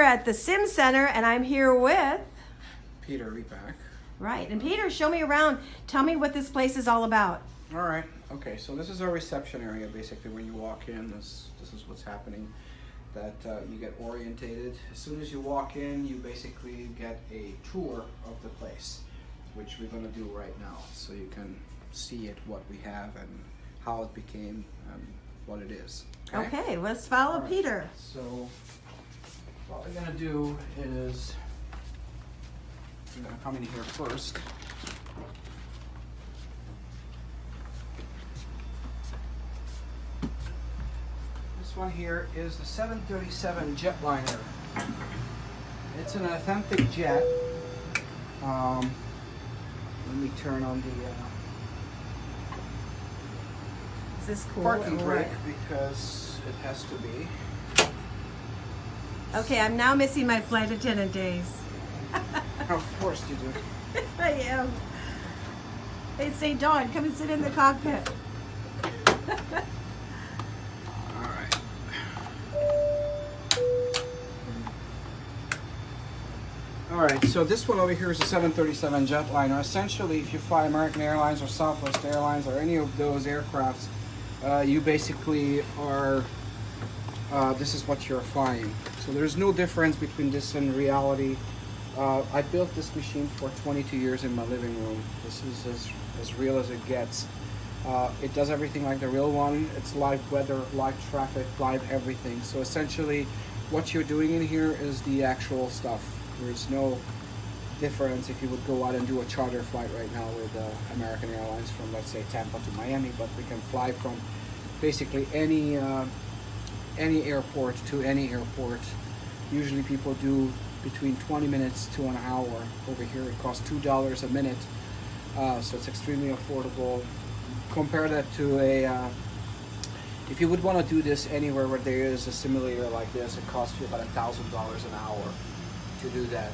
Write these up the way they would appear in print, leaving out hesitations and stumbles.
here at the Sim Center, and I'm here with Peter Repack. Right, and Peter, show me around. Tell me what this place is all about. All right. Okay. So this is our reception area. Basically, when you walk in, this is what's happening. That you get orientated. As soon as you walk in, you basically get a tour of the place, which we're going to do right now, so you can see it, what we have, and how it became what it is. Okay, let's follow right. Peter. So what we're going to do is we're going to come in here first. This one here is the 737 jetliner. It's an authentic jet. Let me turn on the Is this cool? parking brake because it has to be. Okay, I'm now missing my flight attendant days. Of course you do. I am. They say, Dawn, come and sit in the cockpit. All right. All right, so this one over here is a 737 jetliner. Essentially, if you fly American Airlines or Southwest Airlines or any of those aircrafts, you basically are, this is what you're flying. So there's no difference between this and reality. I built this machine for 22 years in my living room. This is as real as it gets. It does everything like the real one. It's live weather, live traffic, live everything. So essentially, what you're doing in here is the actual stuff. There's no difference if you would go out and do a charter flight right now with American Airlines from, let's say, Tampa to Miami, but we can fly from basically any airport to any airport. Usually people do between 20 minutes to an hour. Over here it costs $2 a minute, so it's extremely affordable. Compare that to if you would want to do this anywhere where there is a simulator like this, it costs you about $1,000 an hour to do that.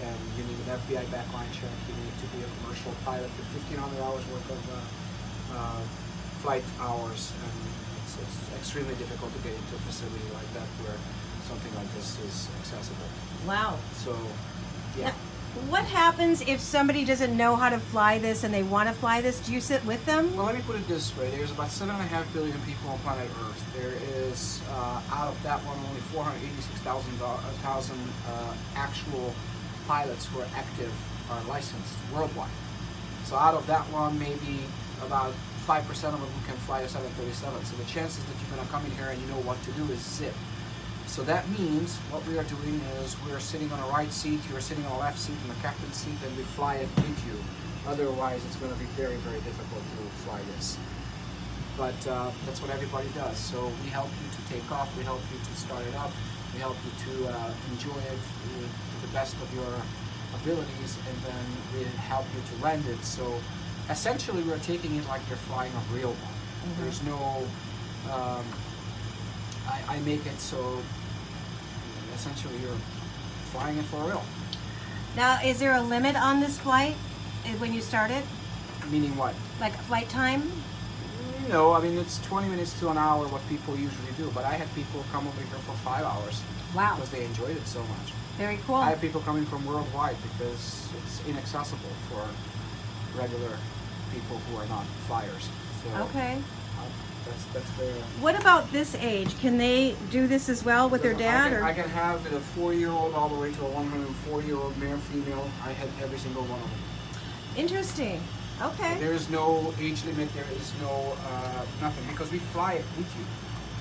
And you need an FBI background check, you need to be a commercial pilot with 1,500 hours worth of flight hours, and it's extremely difficult to get into a facility like that where something like this is accessible. Wow. So, yeah. Now, what happens if somebody doesn't know how to fly this and they want to fly this? Do you sit with them? Well, let me put it this way. There's about 7.5 billion people on planet Earth. There is, out of that one, only 486,000 actual pilots who are active are licensed worldwide. So out of that one, maybe about 5% of them can fly a 737. So the chances that you're going to come in here and you know what to do is zip. So that means what we are doing is we're sitting on a right seat, you're sitting on a left seat, in the captain's seat, and we fly it with you. Otherwise, it's going to be very, very difficult to fly this. But that's what everybody does. So we help you to take off, we help you to start it up, we help you to enjoy it to the best of your abilities, and then we help you to land it. So essentially, we're taking it like you're flying a real one. Mm-hmm. There's no... I make it so essentially you're flying it for real. Now, is there a limit on this flight when you start it? Meaning what? Like flight time? No, I mean it's 20 minutes to an hour what people usually do, but I had people come over here for 5 hours. Wow. Because they enjoyed it so much. Very cool. I have people coming from worldwide because it's inaccessible for regular people who are not flyers. So, okay. That's their... What about this age? Can they do this as well with their dad? I can have a 4-year-old all the way to a 104-year-old male, female. I had every single one of them. Interesting. Okay. There is no age limit. There is no nothing because we fly it with you.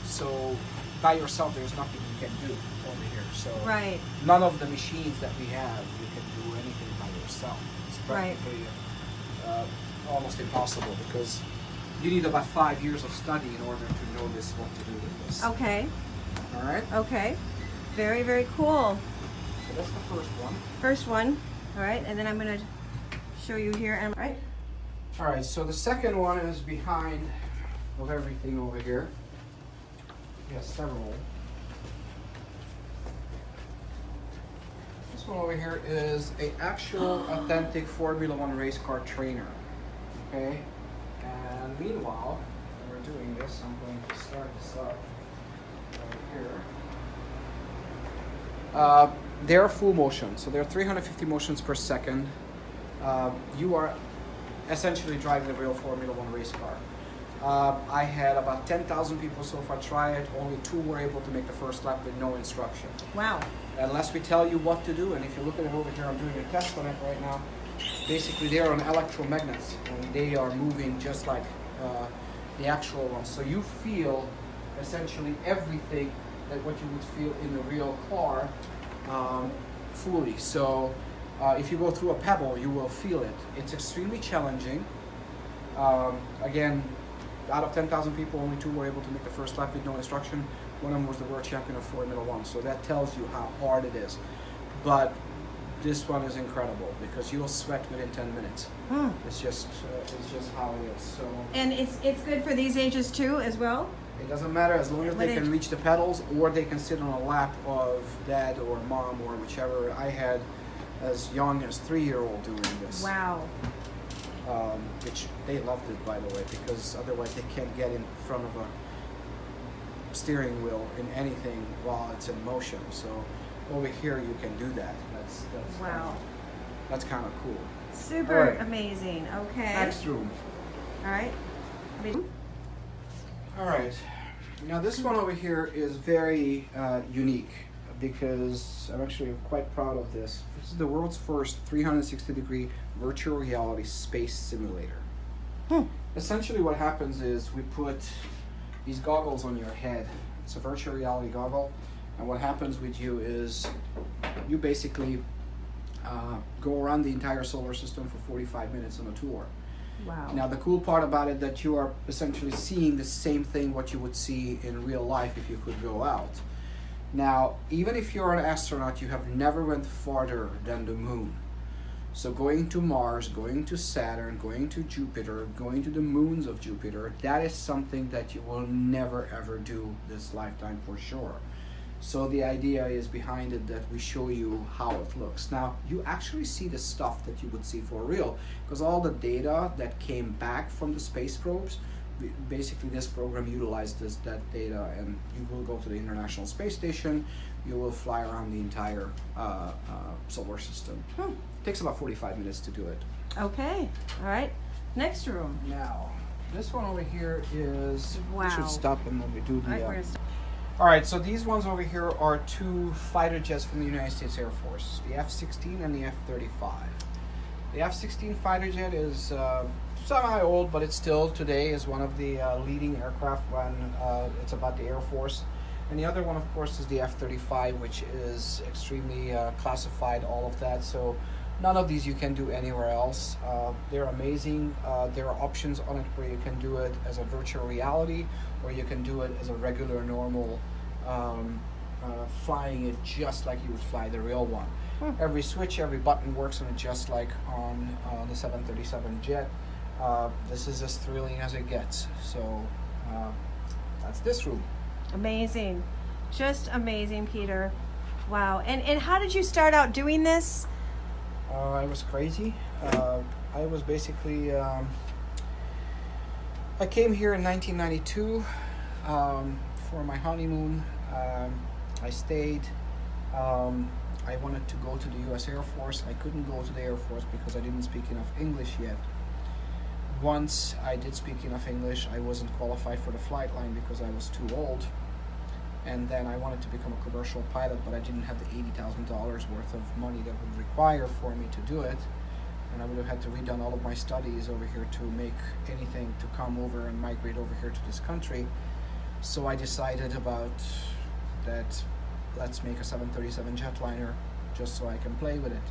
So by yourself, there's nothing you can do over here. So right. None of the machines that we have, you can do anything by yourself. It's practically almost impossible because you need about 5 years of study in order to know what to do with this. Okay. All right. Okay. Very, very cool. So that's the first one. First one. All right, and then I'm going to show you here. And right. All right. So the second one is behind of everything over here. We have several. This one over here is an actual authentic Formula One race car trainer. Okay. And meanwhile, when we're doing this, I'm going to start this up right here. They're full motion, so they're 350 motions per second. You are essentially driving a real Formula One race car. I had about 10,000 people so far try it. Only 2 were able to make the first lap with no instruction. Wow. Unless we tell you what to do, and if you look at it over here, I'm doing a test on it right now. Basically, they're on electromagnets, and they are moving just like the actual ones. So you feel essentially everything that what you would feel in a real car fully. So if you go through a pebble, you will feel it. It's extremely challenging. Again, out of 10,000 people, only 2 were able to make the first lap with no instruction. One of them was the world champion of Formula One. So that tells you how hard it is. But this one is incredible because you'll sweat within 10 minutes. It's just how it is. So. And it's good for these ages too, as well. It doesn't matter as long as they can reach the pedals, or they can sit on a lap of dad or mom or whichever. I had as young as 3-year-old doing this. Wow. Which they loved it, by the way, because otherwise they can't get in front of a steering wheel in anything while it's in motion. So over here you can do that. That's wow. That's kind of cool. Super right. Amazing. Okay. Next room. All right. All right. Now this one over here is very unique because I'm actually quite proud of this. This is the world's first 360-degree virtual reality space simulator. Essentially what happens is we put these goggles on your head. It's a virtual reality goggle, and what happens with you is you basically go around the entire solar system for 45 minutes on a tour. Wow. Now the cool part about it that you are essentially seeing the same thing what you would see in real life if you could go out. Now, even if you're an astronaut, you have never went farther than the moon. So going to Mars, going to Saturn, going to Jupiter, going to the moons of Jupiter, that is something that you will never ever do this lifetime for sure. So the idea is behind it that we show you how it looks. Now, you actually see the stuff that you would see for real, because all the data that came back from the space probes, basically this program utilizes that data, and you will go to the International Space Station, you will fly around the entire solar system. It takes about 45 minutes to do it. Okay, all right. Next room. Now, this one over here is, wow. We should stop and then we do the... All right, we're gonna stop. All right, so these ones over here are 2 fighter jets from the United States Air Force, the F-16 and the F-35. The F-16 fighter jet is semi-old, but it still today is one of the leading aircraft when it's about the Air Force. And the other one, of course, is the F-35, which is extremely classified, all of that. So none of these you can do anywhere else. They're amazing. There are options on it where you can do it as a virtual reality, or you can do it as a regular, normal, flying it just like you would fly the real one. Every switch, every button works on it just like on the 737 jet. This is as thrilling as it gets. So that's this room. Amazing. Just amazing, Peter. Wow. And how did you start out doing this? I was crazy. I was basically... I came here in 1992 for my honeymoon. I stayed. I wanted to go to the U.S. Air Force. I couldn't go to the Air Force because I didn't speak enough English yet. Once I did speak enough English, I wasn't qualified for the flight line because I was too old. And then I wanted to become a commercial pilot, but I didn't have the $80,000 worth of money that would require for me to do it. And I would have had to redone all of my studies over here to make anything to come over and migrate over here to this country. So I decided about that, let's make a 737 jetliner just so I can play with it.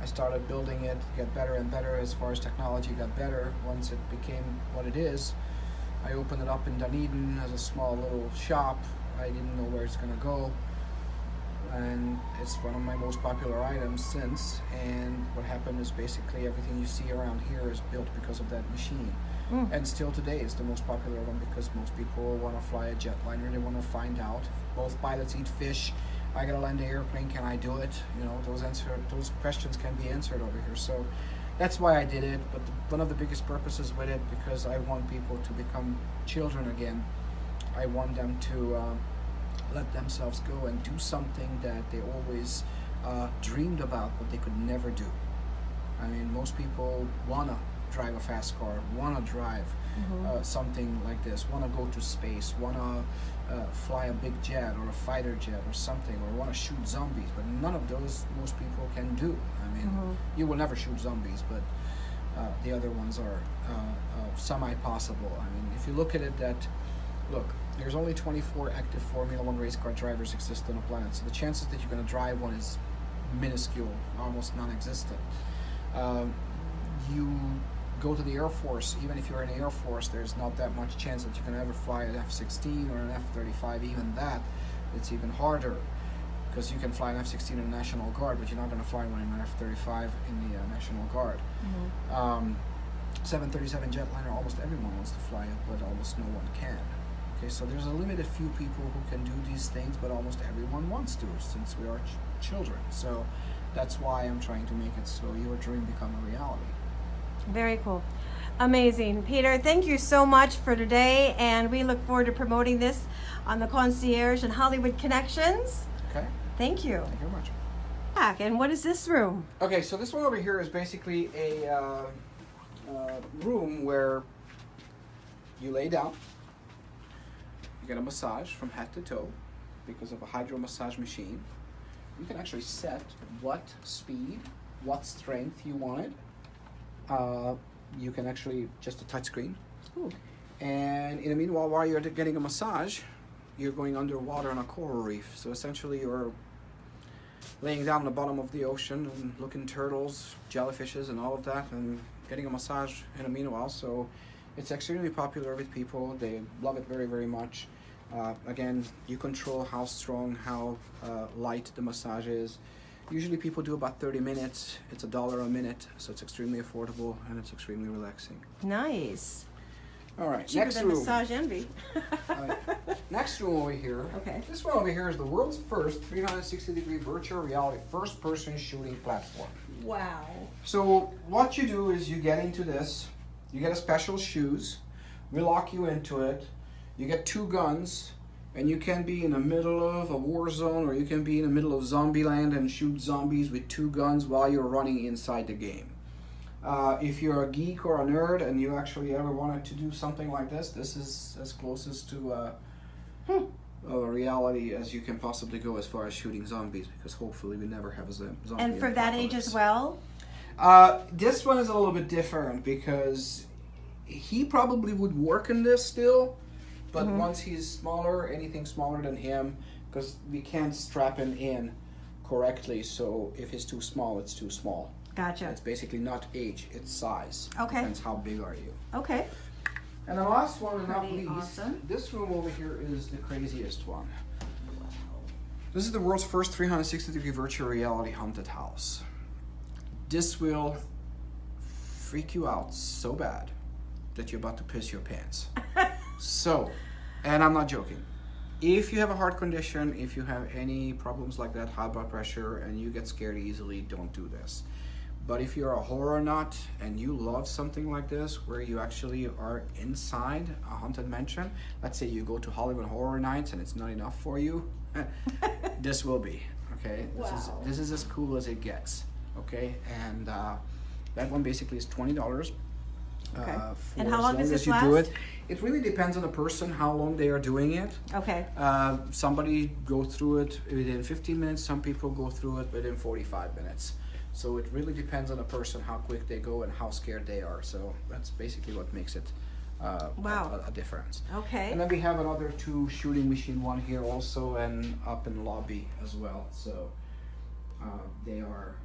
I started building it, get better and better as far as technology got better. Once it became what it is, I opened it up in Dunedin as a small little shop. I didn't know where it's gonna go. And it's one of my most popular items since. And what happened is basically everything you see around here is built because of that machine. And still today it's the most popular one because most people want to fly a jetliner. They want to find out if both pilots eat fish. I gotta land the airplane, can I do it? You know, those questions can be answered over here. So that's why I did it. But one of the biggest purposes with it, because I want people to become children again. I want them to let themselves go and do something that they always dreamed about, but they could never do. I mean, most people wanna drive a fast car, wanna drive something like this, wanna go to space, wanna fly a big jet or a fighter jet or something, or wanna shoot zombies, but none of those most people can do. I mean, you will never shoot zombies, but the other ones are semi-possible. I mean, if you look at it, look, there's only 24 active Formula One race car drivers exist on the planet, so the chances that you're going to drive one is minuscule, almost non-existent. You go to the Air Force, even if you're in the Air Force, there's not that much chance that you can ever fly an F-16 or an F-35. Even that, it's even harder, because you can fly an F-16 in the National Guard, but you're not going to fly one in an F-35 in the National Guard. 737 jetliner, almost everyone wants to fly it, but almost no one can. Okay, so there's a limited few people who can do these things, but almost everyone wants to, since we are children. So that's why I'm trying to make it so your dream become a reality. Very cool. Amazing. Peter, thank you so much for today, and we look forward to promoting this on the Concierge and Hollywood Connections. Okay. Thank you. Thank you very much. And what is this room? Okay, so this one over here is basically a room where you lay down, you get a massage from head to toe because of a hydro massage machine. You can actually set what speed, what strength you want it. You can actually, just a touch screen. Ooh. And in the meanwhile, while you're getting a massage, you're going underwater on a coral reef. So essentially you're laying down on the bottom of the ocean and looking turtles, jellyfishes and all of that, and getting a massage in the meanwhile. So it's extremely popular with people. They love it very, very much. Again, you control how strong, how light the massage is. Usually people do about 30 minutes. It's $1 a minute, so it's extremely affordable and it's extremely relaxing. Nice. All right, Cheaper next than room. Massage Envy. Next room over here. Okay. This one over here is the world's first 360-degree virtual reality first-person shooting platform. Wow. So what you do is you get into this, you get a special shoes, we lock you into it, you get 2 guns, and you can be in the middle of a war zone, or you can be in the middle of zombie land and shoot zombies with 2 guns while you're running inside the game. If you're a geek or a nerd and you actually ever wanted to do something like this, this is as closest to a reality as you can possibly go as far as shooting zombies, because hopefully we never have a zombie And for that age as well? This one is a little bit different because he probably would work in this still, but once he's smaller, anything smaller than him, because we can't strap him in correctly, so if he's too small, it's too small. Gotcha. It's basically not age, it's size. Okay. Depends how big are you. Okay. And the last one, and not Pretty least, awesome. this room over here is the craziest one. This is the world's first 360-degree virtual reality haunted house. This will freak you out so bad that you're about to piss your pants. So, and I'm not joking. If you have a heart condition, if you have any problems like that, high blood pressure, and you get scared easily, don't do this. But if you're a horror nut and you love something like this, where you actually are inside a haunted mansion, let's say you go to Hollywood Horror Nights and it's not enough for you, this will be, okay? Wow. This is as cool as it gets, okay? And that one basically is $20. Okay. For And how long does as this you last? do it. It really depends on the person, how long they are doing it. Okay. Somebody go through it within 15 minutes, some people go through it within 45 minutes. So it really depends on the person, how quick they go and how scared they are. So that's basically what makes it Wow. a difference. Okay. And then we have another 2 shooting machine, one here also and up in the lobby as well. So they are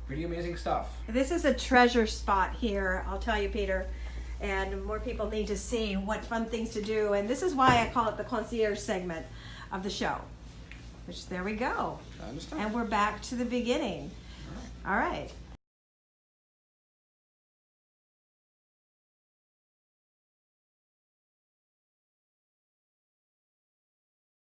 pretty amazing stuff. This is a treasure spot here, I'll tell you, Peter. And more people need to see what fun things to do. And this is why I call it the concierge segment of the show. Which, there we go. I understand. And we're back to the beginning. All right.